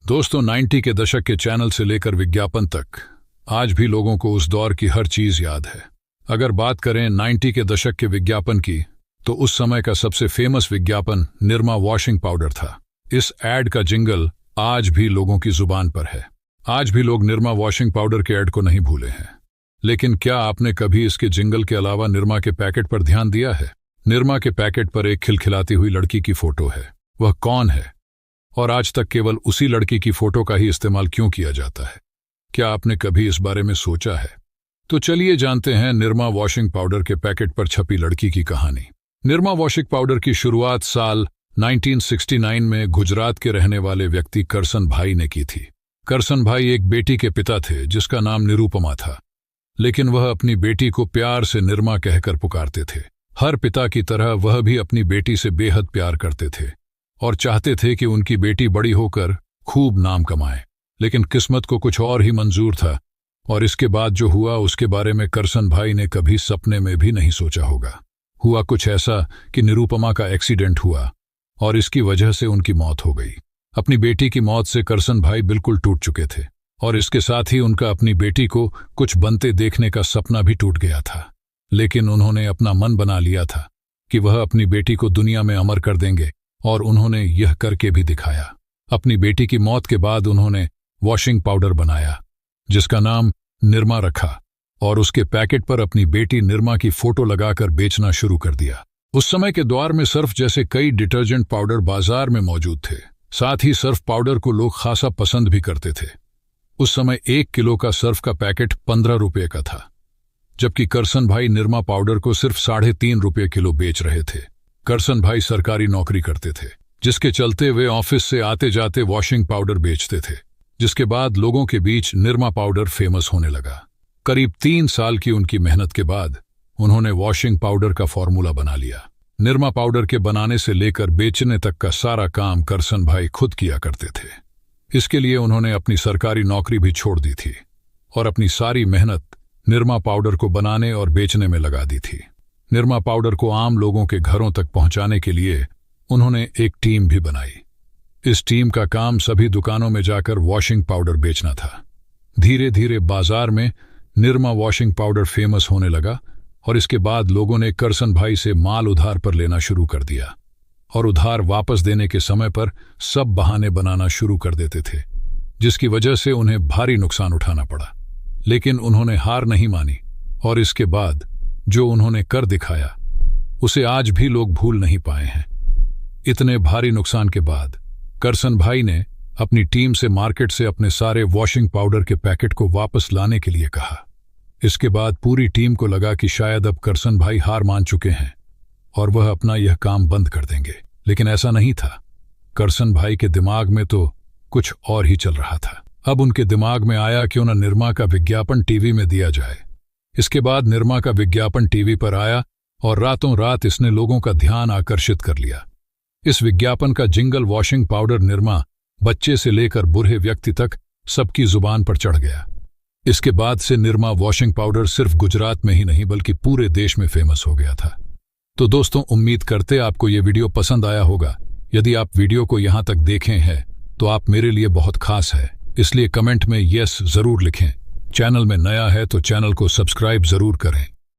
दोस्तों 90 के दशक के चैनल से लेकर विज्ञापन तक आज भी लोगों को उस दौर की हर चीज याद है। अगर बात करें 90 के दशक के विज्ञापन की तो उस समय का सबसे फेमस विज्ञापन निरमा वॉशिंग पाउडर था। इस एड का जिंगल आज भी लोगों की जुबान पर है। आज भी लोग निरमा वॉशिंग पाउडर के एड को नहीं भूले हैं। लेकिन क्या आपने कभी इसके जिंगल के अलावा निरमा के पैकेट पर ध्यान दिया है? निरमा के पैकेट पर एक खिलखिलाती हुई लड़की की फोटो है। वह कौन है और आज तक केवल उसी लड़की की फोटो का ही इस्तेमाल क्यों किया जाता है? क्या आपने कभी इस बारे में सोचा है? तो चलिए जानते हैं निरमा वॉशिंग पाउडर के पैकेट पर छपी लड़की की कहानी। निरमा वॉशिंग पाउडर की शुरुआत साल 1969 में गुजरात के रहने वाले व्यक्ति करसन भाई ने की थी। करसन भाई एक बेटी के पिता थे जिसका नाम निरुपमा था, लेकिन वह अपनी बेटी को प्यार से निरमा कहकर पुकारते थे। हर पिता की तरह वह भी अपनी बेटी से बेहद प्यार करते थे और चाहते थे कि उनकी बेटी बड़ी होकर खूब नाम कमाए। लेकिन किस्मत को कुछ और ही मंजूर था और इसके बाद जो हुआ उसके बारे में करसन भाई ने कभी सपने में भी नहीं सोचा होगा। हुआ कुछ ऐसा कि निरुपमा का एक्सीडेंट हुआ और इसकी वजह से उनकी मौत हो गई। अपनी बेटी की मौत से करसन भाई बिल्कुल टूट चुके थे और इसके साथ ही उनका अपनी बेटी को कुछ बनते देखने का सपना भी टूट गया था। लेकिन उन्होंने अपना मन बना लिया था कि वह अपनी बेटी को दुनिया में अमर कर देंगे और उन्होंने यह करके भी दिखाया। अपनी बेटी की मौत के बाद उन्होंने वॉशिंग पाउडर बनाया जिसका नाम निरमा रखा और उसके पैकेट पर अपनी बेटी निरमा की फोटो लगाकर बेचना शुरू कर दिया। उस समय के दौर में सर्फ जैसे कई डिटर्जेंट पाउडर बाजार में मौजूद थे। साथ ही सर्फ पाउडर को लोग खासा पसंद भी करते थे। उस समय 1 किलो का सर्फ का पैकेट 15 रुपये का था, जबकि करसन भाई निरमा पाउडर को सिर्फ 3.5 रुपये किलो बेच रहे थे। करसन भाई सरकारी नौकरी करते थे, जिसके चलते वे ऑफिस से आते जाते वॉशिंग पाउडर बेचते थे, जिसके बाद लोगों के बीच निरमा पाउडर फेमस होने लगा। करीब 3 साल की उनकी मेहनत के बाद उन्होंने वॉशिंग पाउडर का फॉर्मूला बना लिया। निरमा पाउडर के बनाने से लेकर बेचने तक का सारा काम करसन भाई खुद किया करते थे। इसके लिए उन्होंने अपनी सरकारी नौकरी भी छोड़ दी थी और अपनी सारी मेहनत निरमा पाउडर को बनाने और बेचने में लगा दी थी। निरमा पाउडर को आम लोगों के घरों तक पहुंचाने के लिए उन्होंने एक टीम भी बनाई। इस टीम का काम सभी दुकानों में जाकर वॉशिंग पाउडर बेचना था। धीरे धीरे बाजार में निरमा वॉशिंग पाउडर फेमस होने लगा और इसके बाद लोगों ने करसन भाई से माल उधार पर लेना शुरू कर दिया और उधार वापस देने के समय पर सब बहाने बनाना शुरू कर देते थे, जिसकी वजह से उन्हें भारी नुकसान उठाना पड़ा। लेकिन उन्होंने हार नहीं मानी और इसके बाद जो उन्होंने कर दिखाया उसे आज भी लोग भूल नहीं पाए हैं। इतने भारी नुकसान के बाद करसन भाई ने अपनी टीम से मार्केट से अपने सारे वॉशिंग पाउडर के पैकेट को वापस लाने के लिए कहा। इसके बाद पूरी टीम को लगा कि शायद अब करसन भाई हार मान चुके हैं और वह अपना यह काम बंद कर देंगे, लेकिन ऐसा नहीं था। करसन भाई के दिमाग में तो कुछ और ही चल रहा था। अब उनके दिमाग में आया क्यों न निरमा का विज्ञापन टीवी में दिया जाए। इसके बाद निरमा का विज्ञापन टीवी पर आया और रातों रात इसने लोगों का ध्यान आकर्षित कर लिया। इस विज्ञापन का जिंगल वॉशिंग पाउडर निरमा बच्चे से लेकर बूढ़े व्यक्ति तक सबकी जुबान पर चढ़ गया। इसके बाद से निरमा वॉशिंग पाउडर सिर्फ गुजरात में ही नहीं बल्कि पूरे देश में फेमस हो गया था। तो दोस्तों, उम्मीद करते आपको ये वीडियो पसंद आया होगा। यदि आप वीडियो को यहाँ तक देखे हैं तो आप मेरे लिए बहुत खास है, इसलिए कमेंट में यस जरूर लिखें। चैनल में नया है तो चैनल को सब्सक्राइब जरूर करें।